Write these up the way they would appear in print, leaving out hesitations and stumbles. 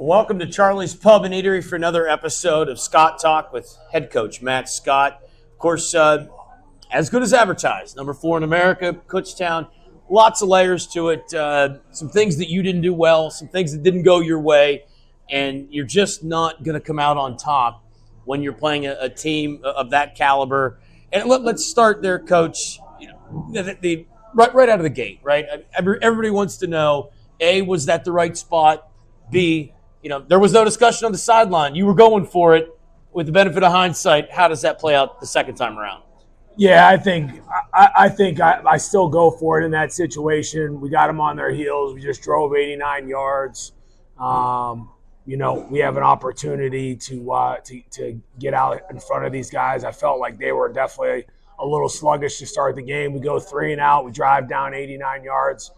Welcome to Charlie's Pub and Eatery for another episode of Scott Talk with head coach Matt Scott. Of course, as good as advertised, number 4 in America, Kutztown. Lots of layers to it. Some things that you didn't do well, some things that didn't go your way, and you're just not going to come out on top when you're playing a team of that caliber. And let's start there, Coach. Right out of the gate, right? Everybody wants to know, A, was that the right spot? B, there was no discussion on the sideline. You were going for it. With the benefit of hindsight, how does that play out the second time around? Yeah, I think I still go for it in that situation. We got them on their heels. We just drove 89 yards. We have an opportunity to get out in front of these guys. I felt like they were definitely a little sluggish to start the game. We go 3 and out. We drive down 89 yards.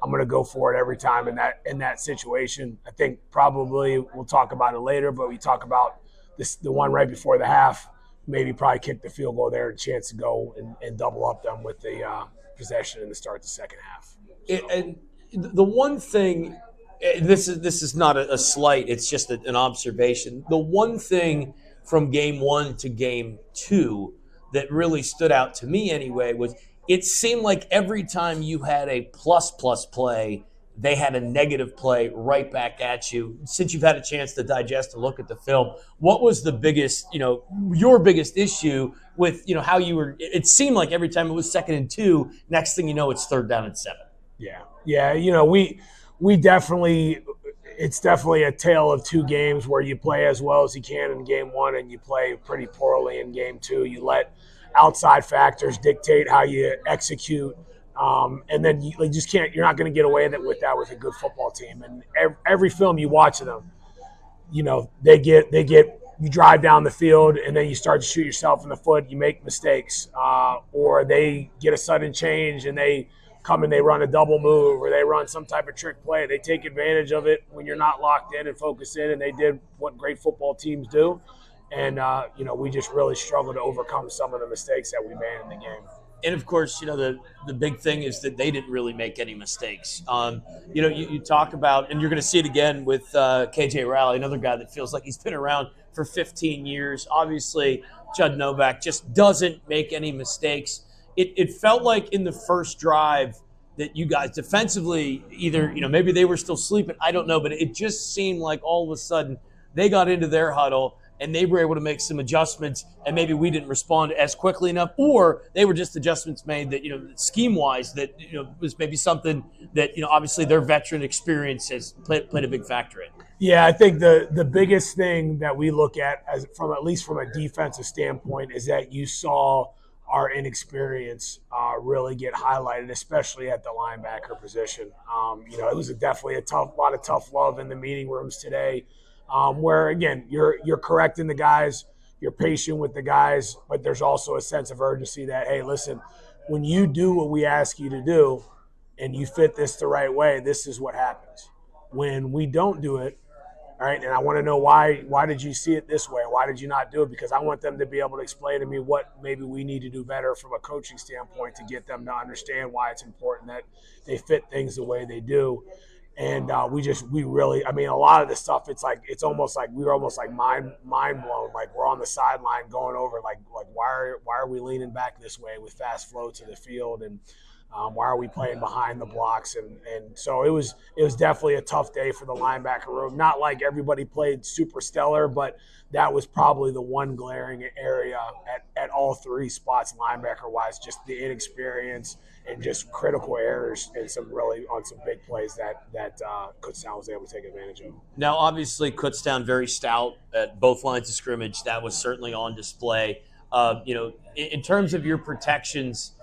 I'm going to go for it every time in that situation. I think probably we'll talk about it later, but we talk about the one right before the half, maybe probably kick the field goal there, a chance to go and double up them with the possession and to start the second half. So. And the one thing, this is not a slight, it's just an observation. The one thing from game 1 to game 2 that really stood out to me anyway was it seemed like every time you had a plus play, they had a negative play right back at you. Since you've had a chance to digest and look at the film, what was the biggest, your biggest issue with, how you were? It seemed like every time it was 2nd and 2, next thing you know, it's 3rd down and 7. Yeah. We definitely, it's definitely a tale of 2 games where you play as well as you can in game 1 and you play pretty poorly in game 2. You let outside factors dictate how you execute. And then you just can't. You're not going to get away with that with a good football team. And every film you watch of them, they get. You drive down the field and then you start to shoot yourself in the foot. You make mistakes, or they get a sudden change and they come and they run a double move or they run some type of trick play. They take advantage of it when you're not locked in and focused in. And they did what great football teams do. And we just really struggled to overcome some of the mistakes that we made in the game. And, of course, the big thing is that they didn't really make any mistakes. You talk about, and you're going to see it again with KJ Rowley, another guy that feels like he's been around for 15 years. Obviously, Judd Novak just doesn't make any mistakes. It felt like in the first drive that you guys defensively either, maybe they were still sleeping, I don't know, but it just seemed like all of a sudden they got into their huddle and they were able to make some adjustments, and maybe we didn't respond as quickly enough, or they were just adjustments made that, scheme-wise, that, was maybe something that, obviously their veteran experience has played a big factor in. Yeah, I think the biggest thing that we look at, at least from a defensive standpoint, is that you saw our inexperience really get highlighted, especially at the linebacker position. It was definitely a lot of tough love in the meeting rooms today. Where, again, you're correcting the guys, you're patient with the guys, but there's also a sense of urgency that, hey, listen, when you do what we ask you to do and you fit this the right way, this is what happens. When we don't do it, all right, and I want to know why did you see it this way? Why did you not do it? Because I want them to be able to explain to me what maybe we need to do better from a coaching standpoint to get them to understand why it's important that they fit things the way they do. And we really, a lot of the stuff, it's almost like we were almost like mind blown. Like we're on the sideline going over like why are we leaning back this way with fast flow to the field, and why are we playing behind the blocks? And so it was definitely a tough day for the linebacker room. Not like everybody played super stellar, but that was probably the one glaring area at all 3 spots linebacker wise, just the inexperience and just critical errors and some big plays that Kutztown was able to take advantage of. Now, obviously, Kutztown very stout at both lines of scrimmage. That was certainly on display. In terms of your protections,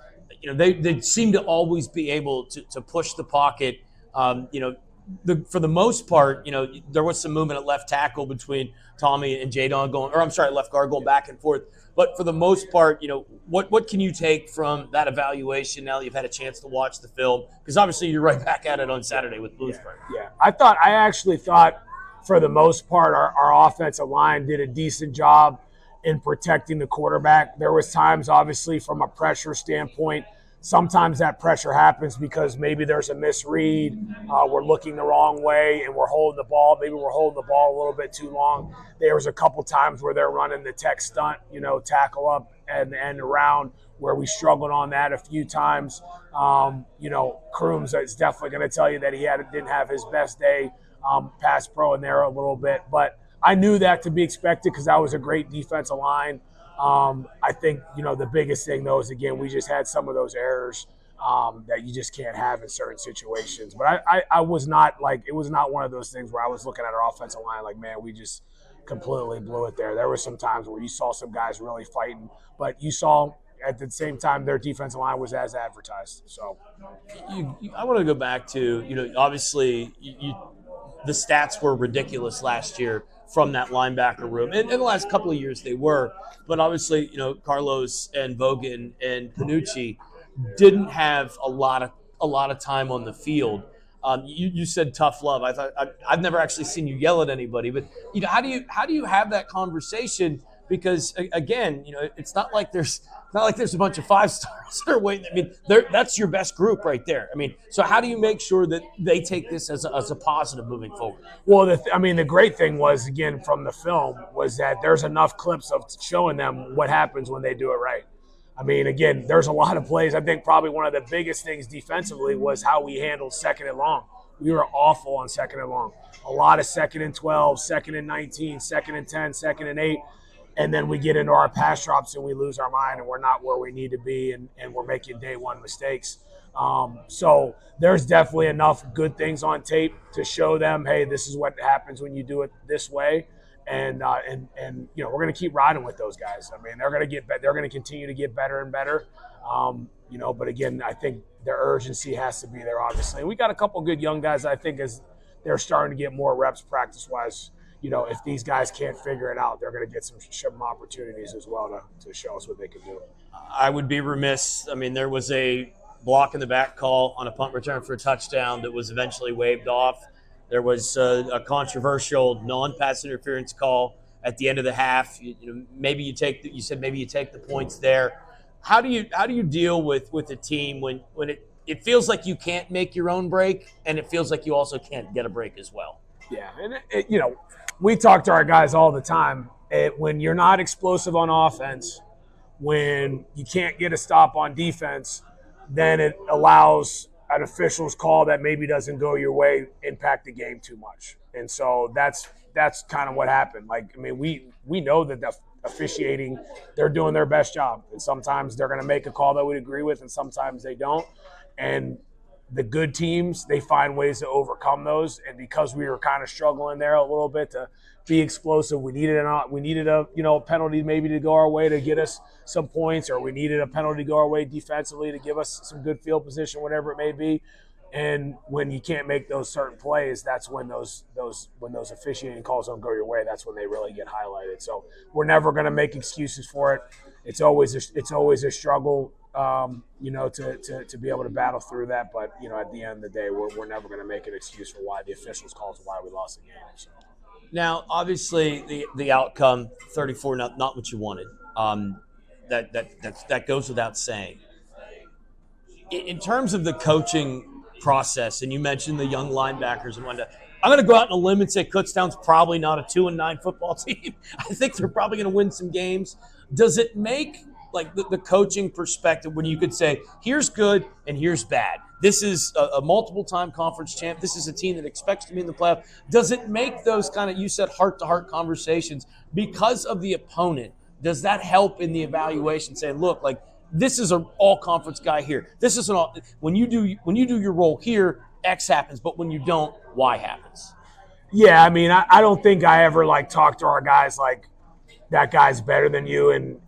they seem to always be able to push the pocket. For the most part, there was some movement at left tackle between Tommy and Jadon left guard going back and forth. But for the most part, what can you take from that evaluation now that you've had a chance to watch the film? Because obviously you're right back at it on Saturday with Bloomsburg. Yeah. I actually thought for the most part our offensive line did a decent job in protecting the quarterback. There was times, obviously, from a pressure standpoint, sometimes that pressure happens because maybe there's a misread. We're looking the wrong way and we're holding the ball. Maybe we're holding the ball a little bit too long. There was a couple times where they're running the tech stunt, tackle up and end around, where we struggled on that a few times. Crooms is definitely going to tell you that he didn't have his best day, pass pro in there a little bit. But I knew that to be expected because that was a great defensive line. I think, the biggest thing, though, is, again, we just had some of those errors that you just can't have in certain situations. But I was not it was not one of those things where I was looking at our offensive line like, man, we just completely blew it there. There were some times where you saw some guys really fighting, but you saw at the same time their defensive line was as advertised. So I want to go back to, obviously the stats were ridiculous last year from that linebacker room. And in the last couple of years they were. But obviously, Carlos and Vogan and Panucci didn't have a lot of time on the field. You said tough love. I thought I've never actually seen you yell at anybody, but how do you have that conversation? Because again, it's not like there's a bunch of 5-stars that are waiting. I mean, that's your best group right there. I mean, so how do you make sure that they take this as a positive moving forward? Well, the great thing was, again, from the film, was that there's enough clips of showing them what happens when they do it right. I mean, again, there's a lot of plays. I think probably one of the biggest things defensively was how we handled second and long. We were awful on second and long. A lot of second and 12, second and 19, second and 10, second and 8. And then we get into our pass drops and we lose our mind and we're not where we need to be and we're making day one mistakes. So there's definitely enough good things on tape to show them, hey, this is what happens when you do it this way. And we're going to keep riding with those guys. I mean, they're going to continue to get better and better. But again, I think their urgency has to be there, obviously. And we got a couple good young guys, I think, as they're starting to get more reps practice-wise. If these guys can't figure it out, they're going to get some opportunities as well to show us what they can do. I would be remiss. I mean, there was a block in the back call on a punt return for a touchdown that was eventually waved off. There was a controversial non-pass interference call at the end of the half. Maybe you take the points there. How do you deal with a team when it feels like you can't make your own break and it feels like you also can't get a break as well? Yeah, and we talk to our guys all the time. When you're not explosive on offense, when you can't get a stop on defense, then it allows an official's call that maybe doesn't go your way impact the game too much. And so that's kind of what happened. We know that the officiating, they're doing their best job. And sometimes they're going to make a call that we'd agree with, and sometimes they don't. And the good teams, they find ways to overcome those. And because we were kind of struggling there a little bit to be explosive, we needed a penalty maybe to go our way to get us some points, or we needed a penalty to go our way defensively to give us some good field position, whatever it may be. And when you can't make those certain plays, that's when those officiating calls don't go your way. That's when they really get highlighted. So we're never going to make excuses for it. It's always a struggle. To be able to battle through that. But, at the end of the day, we're never going to make an excuse for why the officials called to why we lost the game. So. Now, obviously, the outcome, 34, not what you wanted. That goes without saying. In terms of the coaching process, and you mentioned the young linebackers and whatnot, I'm going to go out on a limb and say Kutztown's probably not a 2-9 football team. I think they're probably going to win some games. Does it make the coaching perspective when you could say, here's good and here's bad? This is a multiple-time conference champ. This is a team that expects to be in the playoff. Does it make those kind of, you said, heart-to-heart conversations because of the opponent? Does that help in the evaluation, saying, look, this is an all-conference guy here. This is when you do your role here, X happens, but when you don't, Y happens. Yeah, I mean, I don't think I ever talk to our guys that guy's better than you and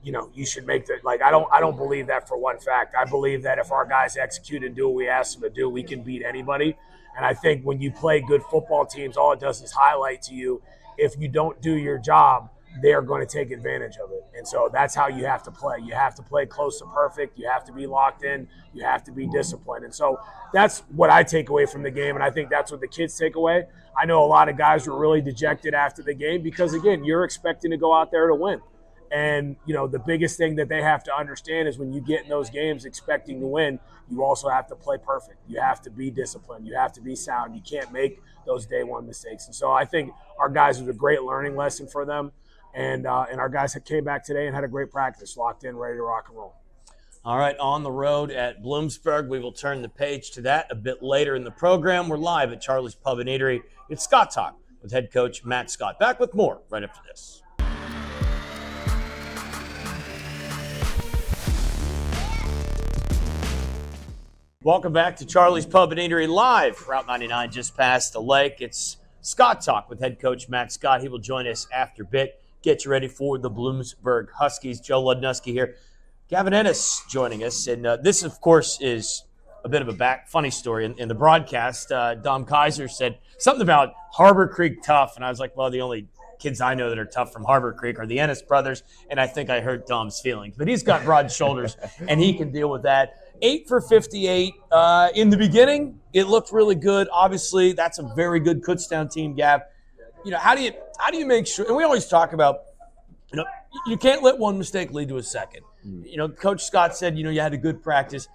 you should make that. I don't believe that for one fact. I believe that if our guys execute and do what we ask them to do, we can beat anybody. And I think when you play good football teams, all it does is highlight to you, if you don't do your job, they are going to take advantage of it. And so that's how you have to play. You have to play close to perfect. You have to be locked in. You have to be disciplined. And so that's what I take away from the game, and I think that's what the kids take away. I know a lot of guys were really dejected after the game because, again, you're expecting to go out there to win. And, the biggest thing that they have to understand is when you get in those games expecting to win, you also have to play perfect. You have to be disciplined. You have to be sound. You can't make those day one mistakes. And so I think our guys was a great learning lesson for them. And our guys came back today and had a great practice, locked in, ready to rock and roll. All right, on the road at Bloomsburg. We will turn the page to that a bit later in the program. We're live at Charlie's Pub and Eatery. It's Scott Talk with head coach Matt Scott. Back with more right after this. Welcome back to Charlie's Pub and Eatery live, Route 99 just past the lake. It's Scott Talk with head coach Matt Scott. He will join us after a bit. Get you ready for the Bloomsburg Huskies. Joe Lodanosky here. Gavin Ennis joining us. And this, of course, is a bit of a funny story. In the broadcast, Dom Kaiser said something about Harbor Creek tough. And I was like, well, the only kids I know that are tough from Harbor Creek are the Ennis brothers. And I think I hurt Dom's feelings. But he's got broad shoulders, and he can deal with that. 8 for 58. In the beginning, it looked really good. Obviously, that's a very good Kutztown team, Gav. How do you make sure? And we always talk about, you can't let one mistake lead to a second. Coach Scott said, you had a good practice.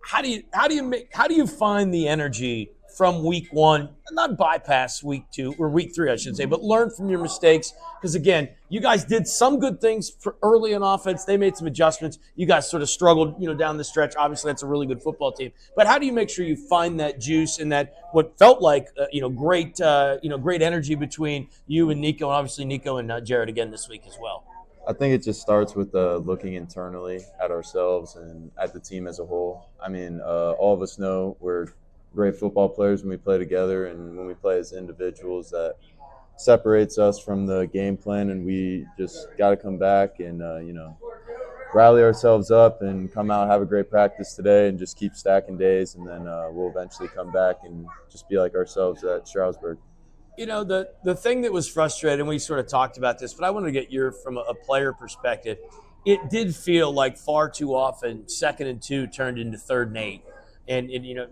How do you find the energy from week one, not bypass week 2 or week 3, I should say, but learn from your mistakes? Because again, you guys did some good things for early in offense. They made some adjustments. You guys sort of struggled, down the stretch. Obviously, that's a really good football team. But how do you make sure you find that juice and that what felt like, great energy between you and Nico, and obviously Nico and Jared again this week as well? I think it just starts with looking internally at ourselves and at the team as a whole. I mean, all of us know we're great football players when we play together, and when we play as individuals, that separates us from the game plan, and we just got to come back and, rally ourselves up and come out, have a great practice today, and just keep stacking days, and then we'll eventually come back and just be like ourselves at Stroudsburg. The thing that was frustrating, we sort of talked about this, but I wanted to get your from a player perspective. It did feel like far too often 2nd and 2 turned into 3rd and 8, and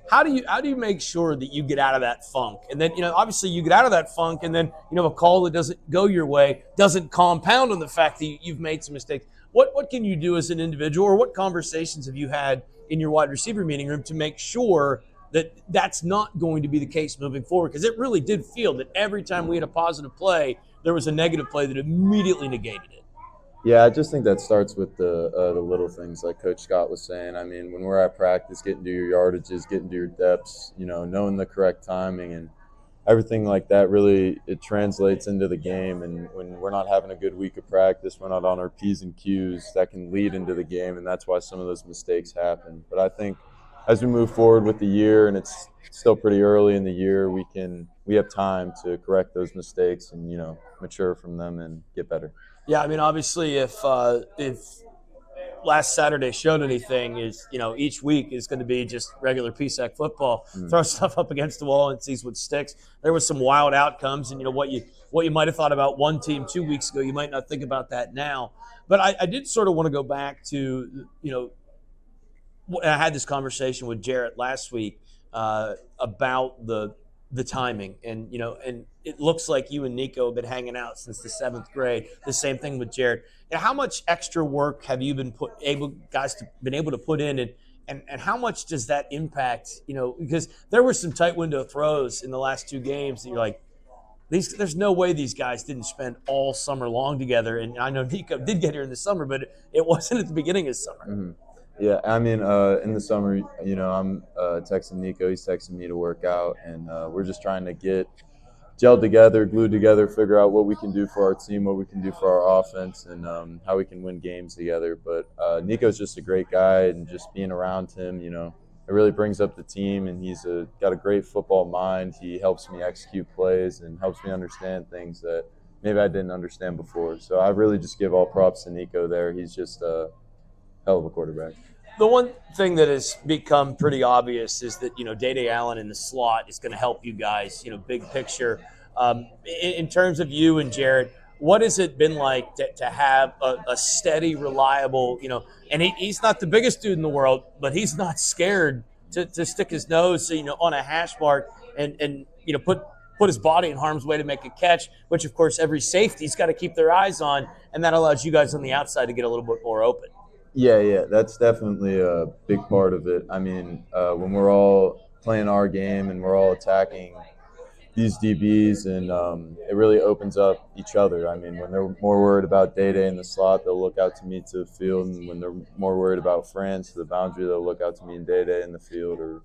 how do you make sure that you get out of that funk? And then obviously you get out of that funk, and then a call that doesn't go your way doesn't compound on the fact that you've made some mistakes. What can you do as an individual, or what conversations have you had in your wide receiver meeting room to make sure that that's not going to be the case moving forward? Because it really did feel that every time we had a positive play, there was a negative play that immediately negated it. Yeah, I just think that starts with the little things like Coach Scott was saying. I mean, when we're at practice, getting to your yardages, getting to your depths, knowing the correct timing and everything like that, really it translates into the game. And when we're not having a good week of practice, we're not on our P's and Q's, that can lead into the game, and that's why some of those mistakes happen. But I think as we move forward with the year, and it's still pretty early in the year, we have time to correct those mistakes and mature from them and get better. Yeah, I mean, obviously, if last Saturday showed anything, is each week is going to be just regular PSAC football. Throw stuff up against the wall and sees what sticks. There was some wild outcomes, and what you might have thought about one team 2 weeks ago, you might not think about that now. But I did sort of want to go back to I had this conversation with Jarrett last week about the timing, and and it looks like you and Nico have been hanging out since the 7th grade. The same thing with Jared. Now, how much extra work have you been able to put in, and how much does that impact? Because there were some tight window throws in the last 2 games that you're like, there's no way these guys didn't spend all summer long together. And I know Nico did get here in the summer, but it wasn't at the beginning of summer. Mm-hmm. Yeah, I mean, in the summer, I'm texting Nico, he's texting me to work out, and we're just trying to get gelled together, glued together, figure out what we can do for our team, what we can do for our offense, and how we can win games together. But Nico's just a great guy, and just being around him, it really brings up the team, and he's got a great football mind. He helps me execute plays and helps me understand things that maybe I didn't understand before. So I really just give all props to Nico there. He's just a hell of a quarterback. The one thing that has become pretty obvious is that, Day Allen in the slot is going to help you guys, big picture. In terms of you and Jared, what has it been like to have a steady, reliable, and he's not the biggest dude in the world, but he's not scared to stick his nose, on a hash mark and put put his body in harm's way to make a catch, which, of course, every safety's got to keep their eyes on, and that allows you guys on the outside to get a little bit more open. Yeah, that's definitely a big part of it. I mean, when we're all playing our game and we're all attacking these DBs, and it really opens up each other. I mean, when they're more worried about Day-Day in the slot, they'll look out to me to the field, and when they're more worried about France to the boundary, they'll look out to me and Day-Day in the field, or,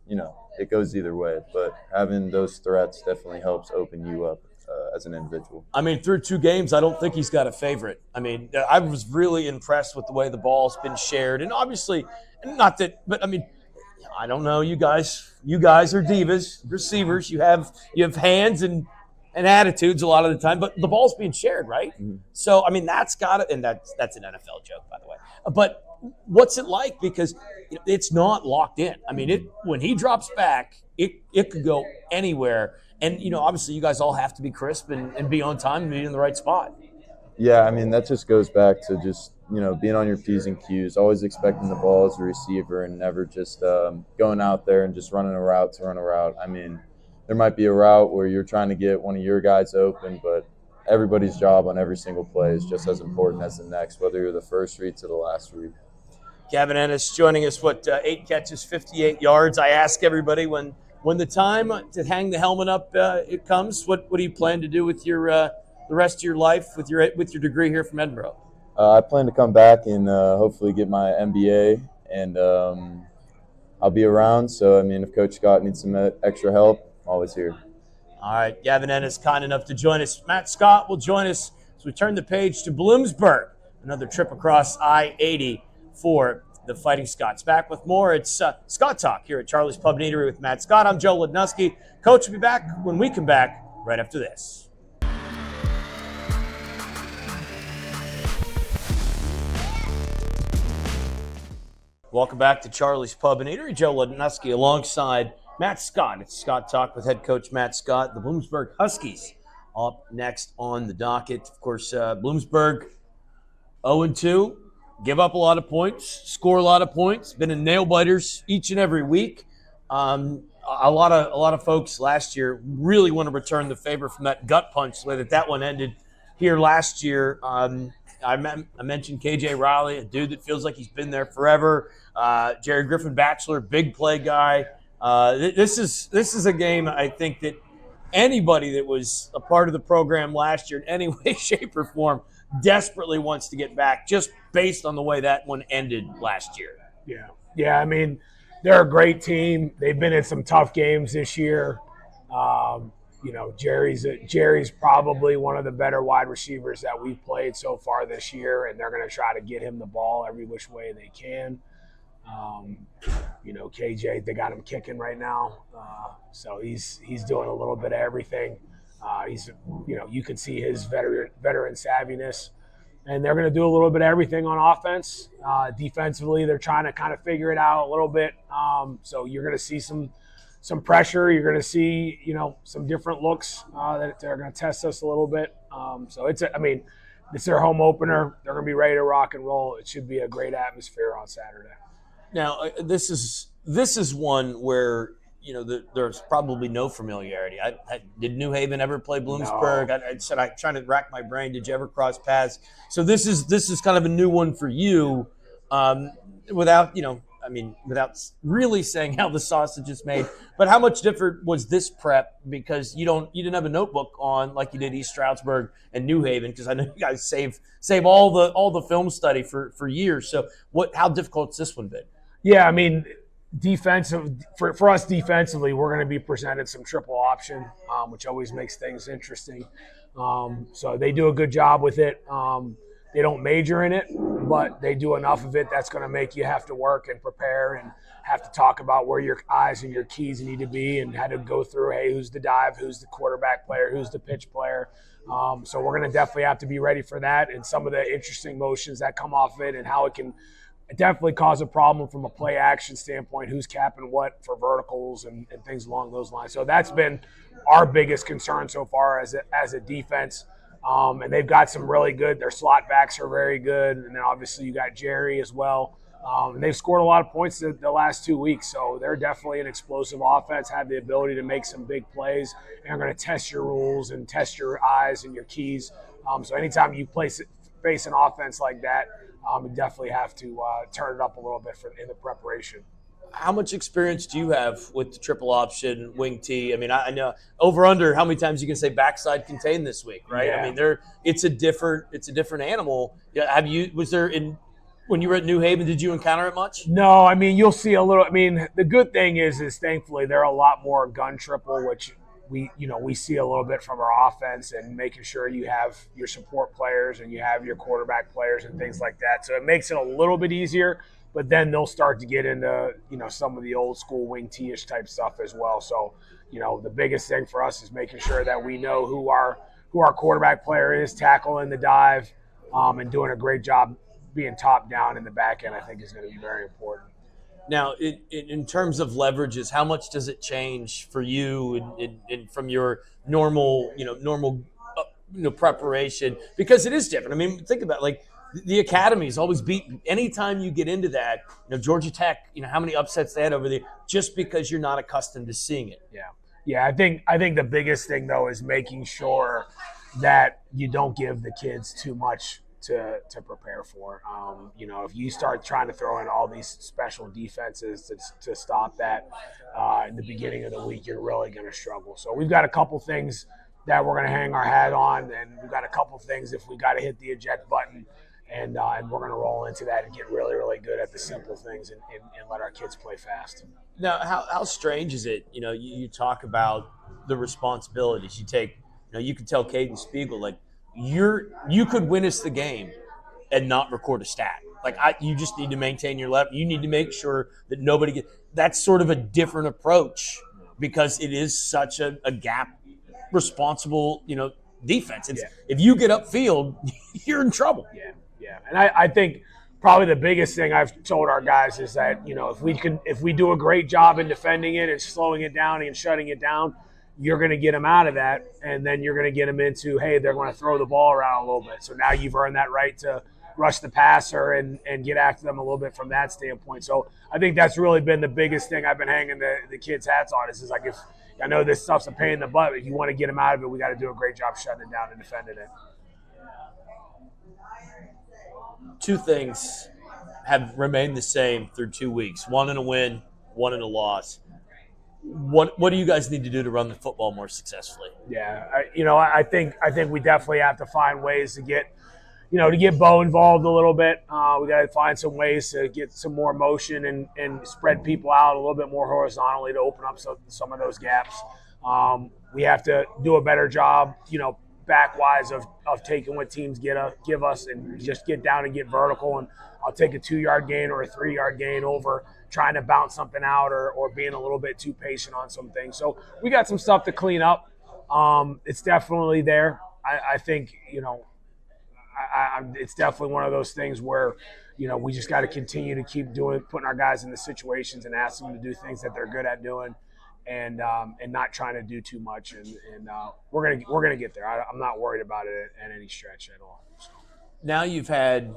it goes either way. But having those threats definitely helps open you up as an individual. I mean, through 2 games, I don't think he's got a favorite. I mean, I was really impressed with the way the ball's been shared, and obviously, not that, but I mean, I don't know, you guys are divas, receivers. You have hands and attitudes a lot of the time, but the ball's being shared, right? Mm-hmm. So, I mean, that's got to, and that's an NFL joke, by the way. But what's it like? Because it's not locked in. I mean, when he drops back, it could go anywhere. And, obviously you guys all have to be crisp and be on time and be in the right spot. Yeah, I mean, that just goes back to just, being on your P's and Q's, always expecting the ball as a receiver and never just going out there and just running a route to run a route. I mean, there might be a route where you're trying to get one of your guys open, but everybody's job on every single play is just as important as the next, whether you're the first read to the last read. Gavin Ennis joining us, 8 catches, 58 yards. I ask everybody when the time to hang the helmet up it comes, what do you plan to do with your the rest of your life with your degree here from Edinburgh? I plan to come back and hopefully get my MBA, and I'll be around. So, I mean, if Coach Scott needs some extra help, I'm always here. All right, Gavin Ennis kind enough to join us. Matt Scott will join us as we turn the page to Bloomsburg, another trip across I-80 for the Fighting Scots. Back with more. It's Scott Talk here at Charlie's Pub and Eatery with Matt Scott. I'm Joe Lodanosky. Coach will be back when we come back right after this. Welcome back to Charlie's Pub and Eatery. Joe Lodanosky alongside Matt Scott. It's Scott Talk with head coach Matt Scott. The Bloomsburg Huskies up next on the docket. Of course, Bloomsburg 0-2. Give up a lot of points, score a lot of points. Been in nail biters each and every week. A lot of folks last year really want to return the favor from that gut punch, the way that one ended here last year. I mentioned KJ Riley, a dude that feels like he's been there forever. Jerry Griffin Batchelor, big play guy. This is a game I think that anybody that was a part of the program last year in any way, shape, or form desperately wants to get back, just based on the way that one ended last year. Yeah. I mean, they're a great team. They've been in some tough games this year. Jerry's probably one of the better wide receivers that we've played so far this year, and they're going to try to get him the ball every which way they can. KJ, they got him kicking right now, so he's doing a little bit of everything. You can see his veteran savviness, and they're going to do a little bit of everything on offense. Defensively, they're trying to kind of figure it out a little bit. So you're going to see some pressure. You're going to see, some different looks that they're going to test us a little bit. So it's their home opener. They're going to be ready to rock and roll. It should be a great atmosphere on Saturday. Now, this is one where, there's probably no familiarity. Did New Haven ever play Bloomsburg? No. I'm trying to rack my brain. Did you ever cross paths? So this is kind of a new one for you, without really saying how the sausage is made. But how much different was this prep? Because you didn't have a notebook on like you did East Stroudsburg and New Haven, because I know you guys save all the film study for years. So how difficult's this one been? Yeah, I mean, for us defensively, we're going to be presented some triple option, which always makes things interesting. So they do a good job with it. They don't major in it, but they do enough of it that's going to make you have to work and prepare and have to talk about where your eyes and your keys need to be and how to go through, hey, who's the dive, who's the quarterback player, who's the pitch player. So we're going to definitely have to be ready for that and some of the interesting motions that come off it and how it can definitely cause a problem from a play action standpoint, who's capping what for verticals and things along those lines. So that's been our biggest concern so far as a defense. And they've got some really good – their slot backs are very good. And then obviously you got Jerry as well. They've scored a lot of points the last 2 weeks, so they're definitely an explosive offense, have the ability to make some big plays, and are going to test your rules and test your eyes and your keys. So anytime you face an offense like that, you definitely have to turn it up a little bit in the preparation. How much experience do you have with the triple option wing tee? I mean, I know over under how many times you can say backside contain this week, right? Yeah. I mean, it's a different animal. Yeah, when you were at New Haven, did you encounter it much? No, I mean, you'll see a little. I mean, the good thing is thankfully there are a lot more gun triple, which we see a little bit from our offense, and making sure you have your support players and you have your quarterback players and things like that. So it makes it a little bit easier. But then they'll start to get into, some of the old school wing tee-ish type stuff as well. So, the biggest thing for us is making sure that we know who our quarterback player is, tackling the dive, and doing a great job being top down in the back end, I think is going to be very important. Now, in terms of leverages, how much does it change for you and from your normal preparation? Because it is different. I mean, think about it, the academy's always beat. Anytime you get into that, Georgia Tech, how many upsets they had over there, just because you're not accustomed to seeing it. Yeah. I think the biggest thing though is making sure that you don't give the kids too much to prepare for. If you start trying to throw in all these special defenses to stop that in the beginning of the week, you're really going to struggle. So we've got a couple things that we're going to hang our hat on, and we've got a couple things if we got to hit the eject button. And we're going to roll into that and get really, really good at the simple things and let our kids play fast. Now, how strange is it? You talk about the responsibilities you take. You can tell Caden Spiegel, you could win us the game and not record a stat. You just need to maintain your level. You need to make sure that nobody gets. That's sort of a different approach because it is such a gap responsible, defense. If you get upfield, you're in trouble. Yeah, and I think probably the biggest thing I've told our guys is that if we do a great job in defending it and slowing it down and shutting it down, you're going to get them out of that, and then you're going to get them into, hey, they're going to throw the ball around a little bit. So now you've earned that right to rush the passer and get after them a little bit from that standpoint. So I think that's really been the biggest thing I've been hanging the kids' hats on. Is if I know this stuff's a pain in the butt, but if you want to get them out of it, we got to do a great job shutting it down and defending it. Two things have remained the same through 2 weeks. One in a win, one in a loss. What do you guys need to do to run the football more successfully? Yeah, I think we definitely have to find ways to get Bo involved a little bit. We got to find some ways to get some more motion and spread people out a little bit more horizontally to open up some of those gaps. We have to do a better job, back-wise of taking what teams give us and just get down and get vertical. And I'll take a 2-yard gain or a 3-yard gain over trying to bounce something out or being a little bit too patient on some things. So we got some stuff to clean up. It's definitely there. I think, it's definitely one of those things where, we just got to continue to keep putting our guys in the situations and ask them to do things that they're good at doing. And not trying to do too much, and we're gonna get there. I'm not worried about it at any stretch at all. So. Now you've had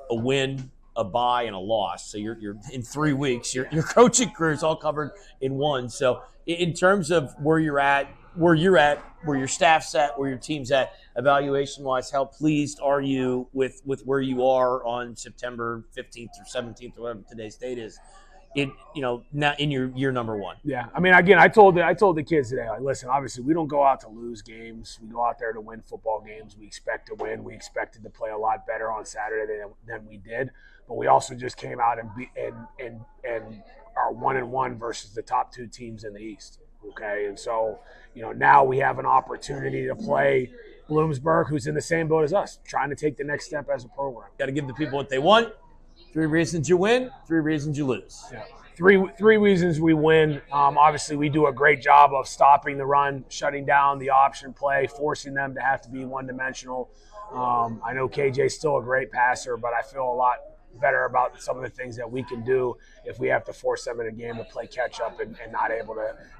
a win, a bye, and a loss. So you're in 3 weeks. Your coaching career is all covered in one. So in terms of where your staff's at, where your team's at, evaluation wise, how pleased are you with where you are on September 15th or 17th or whatever today's date is? Now in your year number one. Yeah, I mean, again, I told the kids today, listen, obviously we don't go out to lose games. We go out there to win football games. We expect to win. We expected to play a lot better on Saturday than we did, but we also just came out and are 1-1 versus the top 2 teams in the East. Okay, and so now we have an opportunity to play Bloomsburg, who's in the same boat as us, trying to take the next step as a program. Got to give the people what they want. 3 reasons you win, 3 reasons you lose. Yeah. Three reasons we win. Obviously, we do a great job of stopping the run, shutting down the option play, forcing them to have to be one-dimensional. I know KJ's still a great passer, but I feel a lot better about some of the things that we can do if we have to force them in a game to play catch-up and not able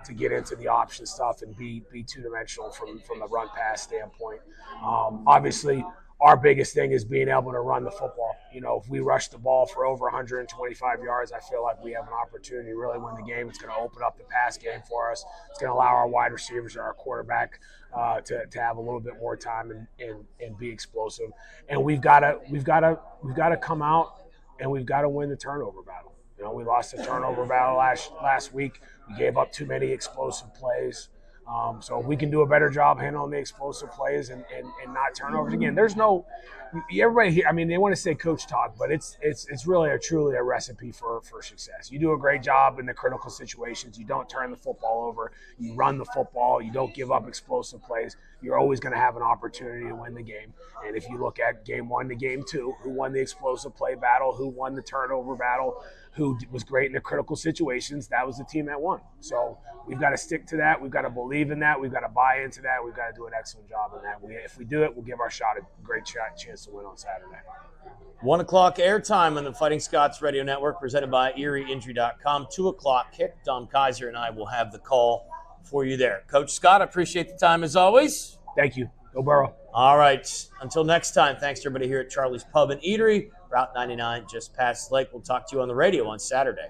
to get into the option stuff and be two-dimensional from a run-pass standpoint. Obviously, our biggest thing is being able to run the football. You know, if we rush the ball for over 125 yards, I feel like we have an opportunity to really win the game. It's going to open up the pass game for us. It's going to allow our wide receivers or our quarterback to have a little bit more time and be explosive. And we've got to come out and we've got to win the turnover battle. You know, we lost the turnover battle last week. We gave up too many explosive plays. So if we can do a better job handling the explosive plays and not turnovers, again, there's no everybody here. I mean, they want to say coach talk, but it's really truly a recipe for success. You do a great job in the critical situations. You don't turn the football over. You run the football. You don't give up explosive plays. You're always going to have an opportunity to win the game. And if you look at game 1 to game 2, who won the explosive play battle, who won the turnover battle, who was great in the critical situations, that was the team that won. So we've got to stick to that. We've got to believe in that. We've got to buy into that. We've got to do an excellent job in that. If we do it, we'll give our shot a great chance to win on Saturday. 1 o'clock airtime on the Fighting Scots Radio Network, presented by ErieInjury.com. 2 o'clock kick. Don Kaiser and I will have the call for you there. Coach Scott, I appreciate the time as always. Thank you. Go Burrow. All right. Until next time, thanks to everybody here at Charlie's Pub and Eatery, Route 99, just past the lake. We'll talk to you on the radio on Saturday.